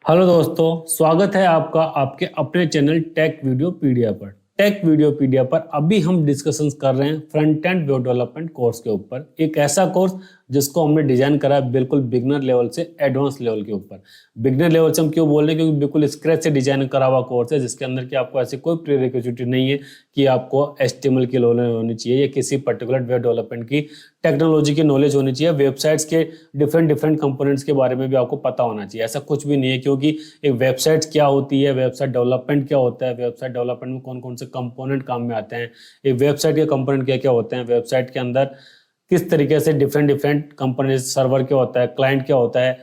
Hello दोस्तों, स्वागत है आपका आपके अपने चैनल टेक वीडियोपीडिया पर। टेक वीडियोपीडिया पर अभी हम डिस्कशंस कर रहे हैं front end web development course के ऊपर। एक ऐसा कोर्स जिसको हमने डिजाइन करा है बिल्कुल बिगनर लेवल से एडवांस लेवल के ऊपर। बिगनर लेवल से हम क्यों बोल रहे हैं? क्योंकि बिल्कुल स्क्रैच से डिजाइन करा हुआ कोर्स है, जिसके अंदर कि आपको ऐसी कोई प्रीरिक्विजिट नहीं है कि आपको HTML की नॉलेज होनी चाहिए या किसी पर्टिकुलर वेब डेवलपमेंट की टेक्नोलॉजी की नॉलेज होनी चाहिए। वेबसाइट्स के डिफरेंट कंपोनेंट्स के बारे में भी आपको पता होना चाहिए। ऐसा कुछ भी नहीं है, क्योंकि एक वेबसाइट क्या होती है, वेबसाइट डेवलपमेंट क्या होता है, वेबसाइट डेवलपमेंट में कौन कौन से कंपोनेंट काम में आते हैं, एक वेबसाइट के कंपोनेंट क्या क्या होते हैं, वेबसाइट के अंदर किस तरीके से डिफरेंट कंपोनेंट, सर्वर क्या होता है, क्लाइंट क्या होता है,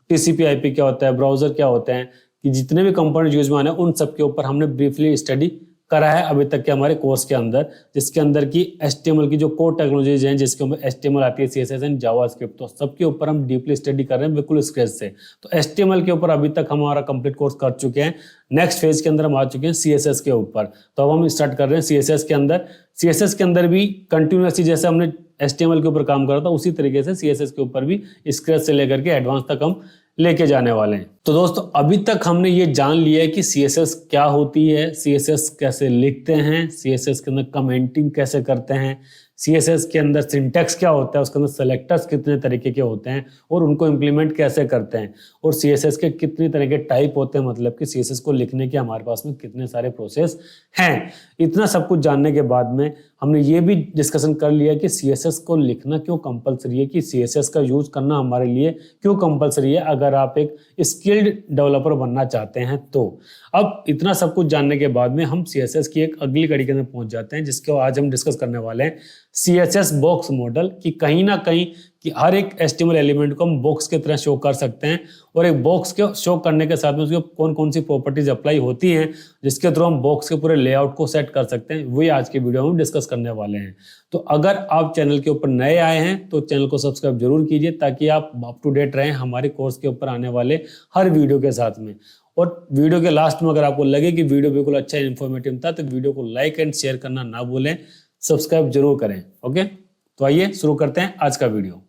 TCP/IP क्या होता है, ब्राउजर क्या होते हैं, कि जितने भी कंपोनेंट यूज में आने उन सब के ऊपर हमने ब्रीफली स्टडी करा है अभी तक के हमारे कोर्स के अंदर। जिसके अंदर की HTML की जो कोर टेक्नोलॉजीज हैं, जिसके ऊपर HTML आती है, CSS एंड जावास्क्रिप्ट, तो सबके ऊपर हम डीपली स्टडी कर रहे हैं बिल्कुल स्क्रैच से। तो HTML के ऊपर अभी तक हम हमारा कंप्लीट कोर्स कर चुके हैं। नेक्स्ट फेज के अंदर हम आ चुके हैं CSS के ऊपर। तो अब हम स्टार्ट कर रहे हैं CSS के अंदर। CSS के अंदर भी कंटिन्यूसली जैसे हमने HTML के ऊपर काम करा था, उसी तरीके से CSS के ऊपर भी स्क्रैच से लेकर के एडवांस तक हम लेके जाने वाले हैं। तो दोस्तों, अभी तक हमने ये जान लिया है कि CSS क्या होती है, CSS कैसे लिखते हैं, CSS के अंदर कमेंटिंग कैसे करते हैं, CSS के अंदर सिंटैक्स क्या होता है, उसके अंदर सेलेक्टर्स कितने तरीके के होते हैं और उनको इम्प्लीमेंट कैसे करते हैं, और CSS के कितने तरह के टाइप होते हैं, मतलब कि CSS को लिखने के हमारे पास में कितने सारे प्रोसेस हैं। इतना सब कुछ जानने के बाद में हमने ये भी डिस्कशन कर लिया कि CSS को लिखना क्यों कंपलसरी है, कि CSS का यूज करना हमारे लिए क्यों कंपलसरी है अगर आप एक स्किल्ड डेवलपर बनना चाहते हैं तो। अब इतना सब कुछ जानने के बाद में हम CSS की एक अगली कड़ी के अंदर पहुंच जाते हैं, जिसको आज हम डिस्कस करने वाले हैं, CSS बॉक्स मॉडल। कि कहीं ना कहीं कि हर एक HTML एलिमेंट को हम बॉक्स की तरह शो कर सकते हैं, और एक बॉक्स के शो करने के साथ में उसके कौन कौन सी प्रॉपर्टीज अप्लाई होती हैं, जिसके थ्रू हम बॉक्स के पूरे लेआउट को सेट कर सकते हैं, वही आज के वीडियो में हम डिस्कस करने वाले हैं। तो अगर आप चैनल के ऊपर नए आए हैं तो चैनल को सब्सक्राइब जरूर कीजिए, ताकि आप अप टू डेट रहें हमारे कोर्स के ऊपर आने वाले हर वीडियो के साथ में। और वीडियो के लास्ट में अगर आपको लगे कि वीडियो बिल्कुल अच्छा इन्फॉर्मेटिव था, तो वीडियो को लाइक एंड शेयर करना ना भूलें, सब्सक्राइब जरूर करें। ओके, तो आइए शुरू करते हैं आज का video.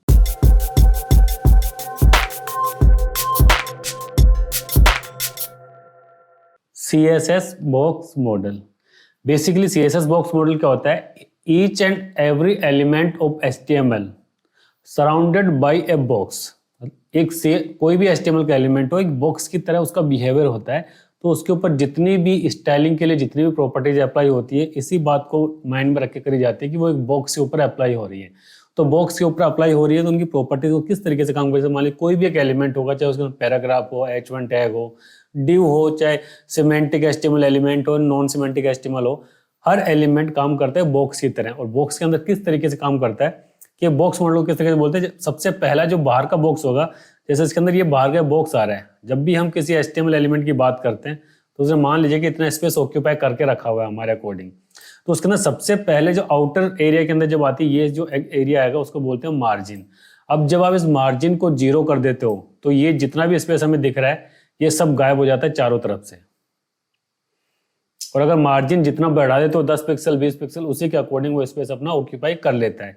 CSS box model. Basically CSS box model क्या होता है? Each and every element of HTML surrounded by a box. एक से कोई भी HTML का एलिमेंट हो, एक बॉक्स की तरह उसका बिहेवियर होता है, तो उसके ऊपर जितनी भी स्टाइलिंग के लिए जितनी भी प्रॉपर्टीज अप्लाई होती है, इसी बात को माइंड में रख के करी जाती है कि वो एक बॉक्स के ऊपर अप्लाई हो रही है। तो बॉक्स के ऊपर अप्लाई हो रही है तो उनकी प्रॉपर्टीज को किस तरीके से काम करें। मान लीजिए कोई भी एक एलिमेंट होगा, चाहे उसके पैराग्राफ हो, H1 टैग हो, div हो, चाहे सिमेंटिक HTML एलिमेंट हो, नॉन सिमेंटिक HTML हो, हर एलिमेंट काम करता है बॉक्स की तरह। और बॉक्स के अंदर किस तरीके से काम करता है कि बॉक्स मॉडल को किस तरीके से बोलते हैं? सबसे पहला जो बाहर का बॉक्स होगा, जैसे इसके अंदर ये बाहर का बॉक्स आ रहा है, जब भी हम किसी HTML एलिमेंट की बात करते हैं तो उसे मान लीजिए कि इतना स्पेस ऑक्यूपाई करके रखा हुआ है हमारे अकॉर्डिंग, तो उसके अंदर सबसे पहले जो आउटर एरिया के अंदर जब आती है, ये जो एरिया आएगा उसको बोलते हैं मार्जिन। अब जब आप इस मार्जिन को 0 कर देते हो तो ये जितना भी स्पेस हमें दिख रहा है ये सब गायब हो जाता है चारों तरफ से। और अगर मार्जिन जितना बढ़ा दे तो 10 पिक्सल 20 पिक्सल, उसी के अकॉर्डिंग वो स्पेस अपना ऑक्यूपाई कर लेता है।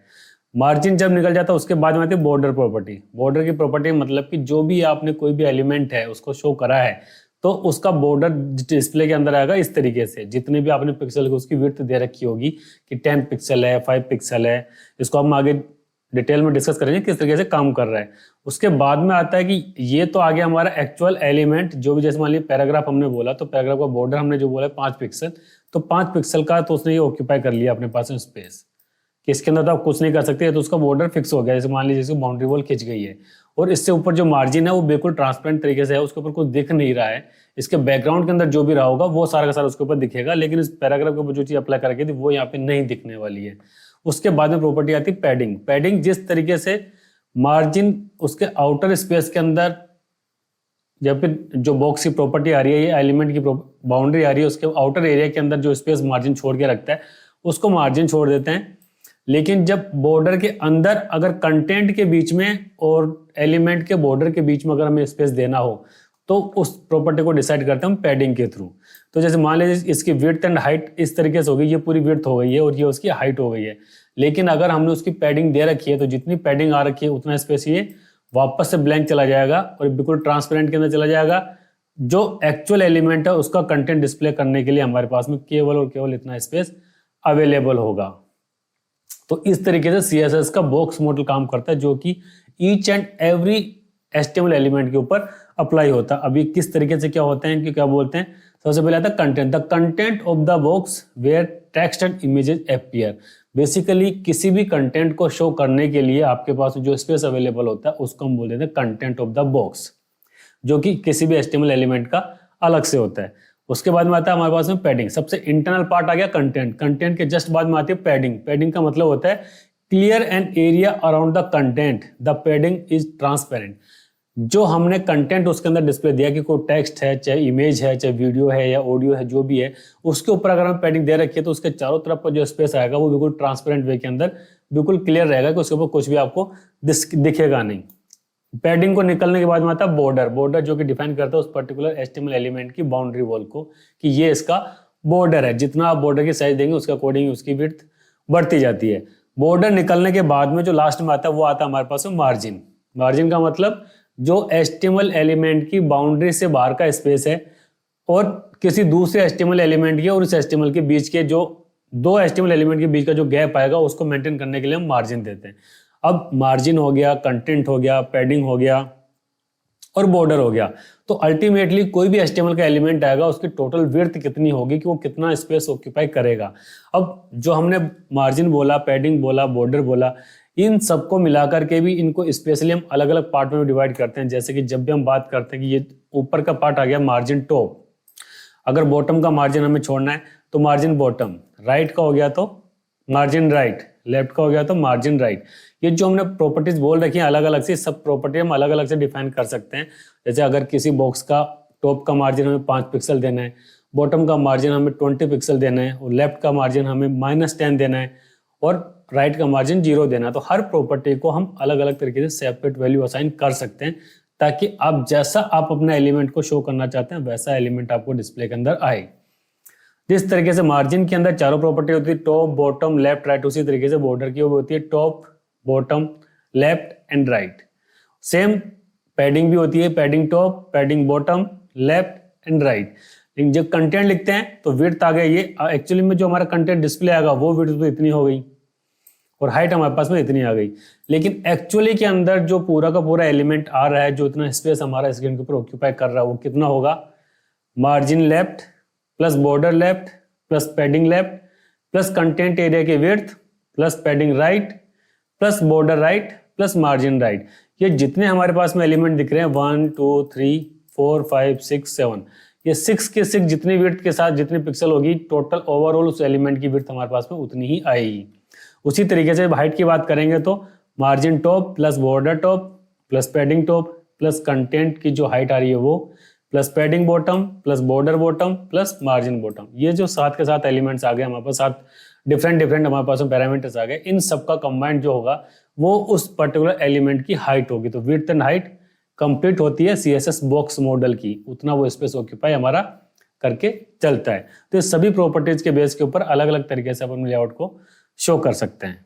मार्जिन जब निकल जाता है उसके बाद में आती है बॉर्डर प्रॉपर्टी। बॉर्डर की प्रॉपर्टी मतलब कि जो भी आपने कोई भी एलिमेंट है उसको शो करा है, तो उसका बॉर्डर डिस्प्ले के अंदर आएगा इस तरीके से। जितने भी आपने पिक्सल को उसकी विड्थ दे रखी होगी कि 10 पिक्सल है, 5 पिक्सल है, इसको हम आगे डिटेल में डिस्कस करेंगे किस तरीके से काम कर रहा है। उसके बाद में आता है कि ये तो आ गया हमारा एक्चुअल एलिमेंट, जो भी जैसे मान लीजिए पैराग्राफ हमने बोला, तो पैराग्राफ का बॉर्डर हमने जो बोला 5 पिक्सल, तो 5 पिक्सल का तो उसने ये ऑक्यूपाई कर लिया अपने पास में स्पेस, कि इसके अंदर तो आप कुछ नहीं कर सकते, तो उसका बॉर्डर फिक्स हो गया। जैसे मान लीजिए इसकी बाउंड्री वॉल खिंच गई है और इससे ऊपर जो मार्जिन है वो बिल्कुल ट्रांसपेरेंट तरीके से है, उसके ऊपर कुछ दिख नहीं रहा है। इसके बैकग्राउंड के अंदर जो भी रहा होगा वो सारा का सारा उसके ऊपर दिखेगा, लेकिन इस पैराग्राफ के ऊपर जो चीज अप्लाई करके थी वो यहाँ पे नहीं दिखने वाली है। उसके बाद में प्रॉपर्टी आती है पैडिंग। पैडिंग जिस तरीके से मार्जिन उसके आउटर स्पेस के अंदर, जब फिर जो बॉक्स की प्रॉपर्टी आ रही है, ये एलिमेंट की बाउंड्री आ रही है, उसके आउटर एरिया के अंदर जो स्पेस मार्जिन छोड़ के रखता है उसको मार्जिन छोड़ देते हैं। लेकिन जब बॉर्डर के अंदर अगर कंटेंट के बीच में और एलिमेंट के बॉर्डर के बीच में अगर हमें स्पेस देना हो, तो उस प्रॉपर्टी को डिसाइड करते हैं हम पैडिंग के थ्रू। तो जैसे मान लीजिए इसकी विड्थ एंड हाइट इस तरीके से हो गई, ये पूरी विड्थ हो गई है और ये उसकी हाइट हो गई है, लेकिन अगर हमने उसकी पैडिंग दे रखी है तो जितनी पैडिंग आ रखी है उतना स्पेस ये वापस से ब्लैंक चला जाएगा और बिल्कुल ट्रांसपेरेंट के अंदर चला जाएगा। जो एक्चुअल एलिमेंट है उसका कंटेंट डिस्प्ले करने के लिए हमारे पास में केवल और केवल इतना स्पेस अवेलेबल होगा। तो इस तरीके से CSS का बॉक्स मॉडल काम करता है, जो कि each and every HTML element के ऊपर अप्लाई होता है। अभी किस तरीके से क्या होता है कि क्या बोलते हैं, सबसे पहले आता है content, the content of the box where text and images appear. Basically किसी भी कंटेंट को शो करने के लिए आपके पास जो स्पेस अवेलेबल होता है उसको हम बोल देते हैं कंटेंट ऑफ द बॉक्स, जो कि किसी भी HTML एलिमेंट का अलग से होता है। उसके बाद में आता है हमारे पास में पैडिंग, सबसे इंटरनल पार्ट आ गया कंटेंट। कंटेंट के जस्ट बाद में आती है पैडिंग। पैडिंग का मतलब होता है clear an area around the content, the padding is transparent. जो हमने कंटेंट उसके अंदर डिस्प्ले दिया कि कोई टेक्स्ट है, चाहे इमेज है, चाहे वीडियो है या ऑडियो है, जो भी है, उसके ऊपर अगर हम पैडिंग दे रखी है तो उसके चारों तरफ का जो स्पेस आएगा वो बिल्कुल ट्रांसपेरेंट वे के अंदर बिल्कुल क्लियर रहेगा कि उसके ऊपर कुछ भी आपको दिखेगा नहीं। पैडिंग को निकलने के बाद में आता है बॉर्डर। बॉर्डर जो कि डिफाइन करता है उस पर्टिकुलर HTML एलिमेंट की बाउंड्री वॉल को, कि ये इसका बॉर्डर है। जितना आप बॉर्डर की साइज देंगे उसके अकॉर्डिंग उसकी विड्थ बढ़ती जाती है। बॉर्डर निकलने के बाद में जो लास्ट में आता है वो आता है हमारे पास मार्जिन। मार्जिन का मतलब जो HTML एलिमेंट की बाउंड्री से बाहर का स्पेस है और किसी दूसरे HTML एलिमेंट के और इस HTML के बीच के जो दो HTML एलिमेंट के बीच का जो गैप आएगा उसको मेंटेन करने के लिए हम मार्जिन देते हैं। अब मार्जिन हो गया, कंटेंट हो गया, पैडिंग हो गया और बॉर्डर हो गया। तो अल्टीमेटली कोई भी HTML का एलिमेंट आएगा उसकी टोटल विड्थ कितनी होगी कि वो कितना स्पेस ऑक्यूपाई करेगा। अब जो हमने मार्जिन बोला, पैडिंग बोला, बॉर्डर बोला, इन सबको मिलाकर के भी इनको स्पेशली हम अलग अलग पार्ट में डिवाइड करते हैं। जैसे कि जब भी हम बात करते हैं कि ये ऊपर का पार्ट आ गया मार्जिन टॉप, अगर बॉटम का मार्जिन हमें छोड़ना है तो मार्जिन बॉटम, राइट का हो गया तो मार्जिन राइट, लेफ्ट का हो गया तो मार्जिन राइट। ये जो हमने प्रॉपर्टीज बोल रखी हैं अलग अलग से, सब प्रॉपर्टी हम अलग अलग से डिफाइन कर सकते हैं। जैसे अगर किसी बॉक्स का टॉप का मार्जिन हमें 5 पिक्सल देना है, बॉटम का मार्जिन हमें 20 पिक्सल देना है और लेफ्ट का मार्जिन हमें -10 देना है और राइट का मार्जिन 0 देना है। तो हर प्रॉपर्टी को हम अलग अलग तरीके से सेपरेट वैल्यू असाइन कर सकते हैं, ताकि आप जैसा आप अपना एलिमेंट को शो करना चाहते हैं वैसा एलिमेंट आपको डिस्प्ले के अंदर आए। जिस तरीके से मार्जिन के अंदर चारों प्रॉपर्टी होती है, टॉप, बॉटम, लेफ्ट, राइट, उसी तरीके से बॉर्डर की वो होती है top, bottom, left and right. Same padding भी होती है, padding top, padding bottom, left and right. लेकिन जब कंटेंट लिखते हैं तो विड्थ आ गया, ये एक्चुअली में जो हमारा कंटेंट डिस्प्ले आएगा वो विड्थ तो इतनी हो गई और हाइट हमारे पास में इतनी आ गई। लेकिन एक्चुअली के अंदर जो पूरा का पूरा एलिमेंट आ रहा है, जो इतना स्पेस हमारा स्क्रीन के ऊपर ऑक्यूपाई कर रहा है, वो कितना होगा, margin left plus border left plus padding left plus content area की width plus padding right plus border right plus margin right. ये जितने हमारे पास में एलिमेंट दिख रहे हैं 1 2 3 4 5 6 7, ये 6 के 6 जितनी विड्थ के साथ जितनी पिक्सल होगी, टोटल ओवरऑल उस एलिमेंट की विड्थ हमारे पास में उतनी ही आएगी। उसी तरीके से हाइट की बात करेंगे तो margin top plus border top plus padding top plus content की जो हाइट आ रही है वो plus padding bottom plus border bottom plus margin bottom. ये जो 7 के 7 एलिमेंट्स आ गए हमारे पास, 7 डिफरेंट हमारे पास पैरामीटर्स आ गए, इन सबका कंबाइंड जो होगा वो उस पर्टिकुलर एलिमेंट की हाइट होगी। तो विड्थ एंड हाइट कंप्लीट होती है CSS बॉक्स मॉडल की, उतना वो स्पेस ऑक्यूपाई हमारा करके चलता है। तो ये सभी प्रॉपर्टीज के बेस के ऊपर अलग अलग तरीके से अपन लेआउट को शो कर सकते हैं।